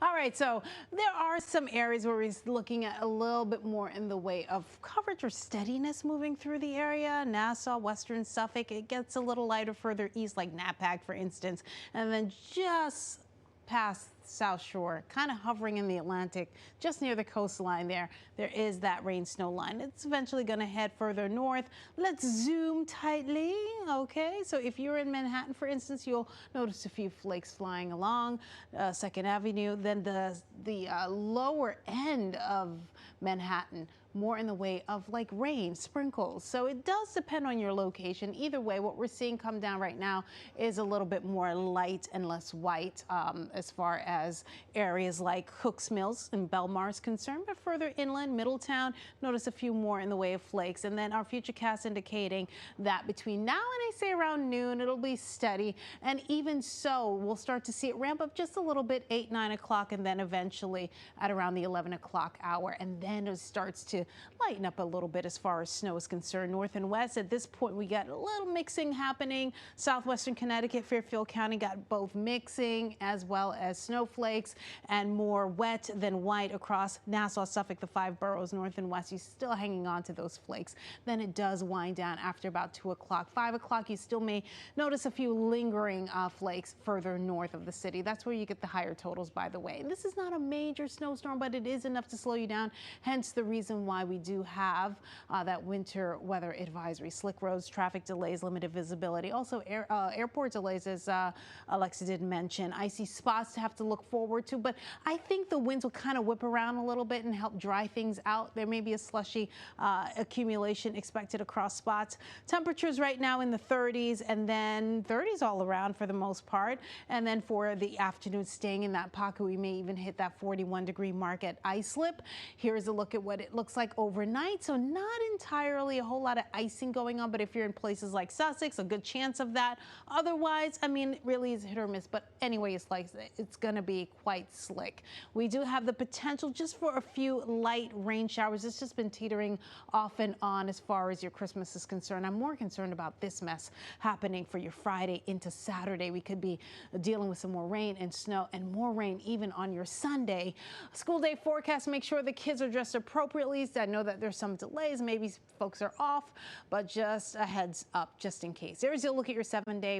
All right, so there are some areas where we're looking at a little bit more in the way of coverage or steadiness moving through the area. Nassau, western Suffolk, it gets a little lighter further east, like Napac, for instance, and then just past South Shore, kind of hovering in the Atlantic, just near the coastline there is that rain snow line. It's eventually going to head further north. Let's zoom tightly. Okay, so if you're in Manhattan, for instance, you'll notice a few flakes flying along 2nd Avenue. Then the lower end of Manhattan, more in the way of like rain, sprinkles. So it does depend on your location. Either way, what we're seeing come down right now is a little bit more light and less white as far as areas like Hooks Mills and Belmar is concerned, but further inland, Middletown, notice a few more in the way of flakes. And then our futurecast indicating that between now and I say around noon, it'll be steady. And even so, we'll start to see it ramp up just a little bit, 8, 9 o'clock, and then eventually at around the 11 o'clock hour. And then it starts to lighten up a little bit as far as snow is concerned. North and west, at this point, we got a little mixing happening. Southwestern Connecticut, Fairfield County got both mixing as well as snowflakes, and more wet than white across Nassau, Suffolk, the 5 boroughs, north and west. You're still hanging on to those flakes. Then it does wind down after about 2 o'clock. 5 o'clock, you still may notice a few lingering flakes further north of the city. That's where you get the higher totals, by the way. And this is not a major snowstorm, but it is enough to slow you down, hence the reason why we do have that winter weather advisory. Slick roads, traffic delays, limited visibility. Also airport delays, as Alexa did mention. Icy spots to have to look forward to, but I think the winds will kind of whip around a little bit and help dry things out. There may be a slushy accumulation expected across spots. Temperatures right now in the 30s, and then 30s all around for the most part. And then for the afternoon, staying in that pocket, we may even hit that 41-degree mark at Islip. Here's a look at what it looks like overnight. So not entirely a whole lot of icing going on, but if you're in places like Sussex, a good chance of that. Otherwise, I mean, it really is hit or miss, but anyway, it's going to be quite slick. We do have the potential just for a few light rain showers. It's just been teetering off and on as far as your Christmas is concerned. I'm more concerned about this mess happening for your Friday into Saturday. We could be dealing with some more rain and snow, and more rain even on your Sunday. School day forecast, make sure the kids are dressed appropriately. I know that there's some delays, maybe folks are off, but just a heads up just in case. There's a look at your 7-day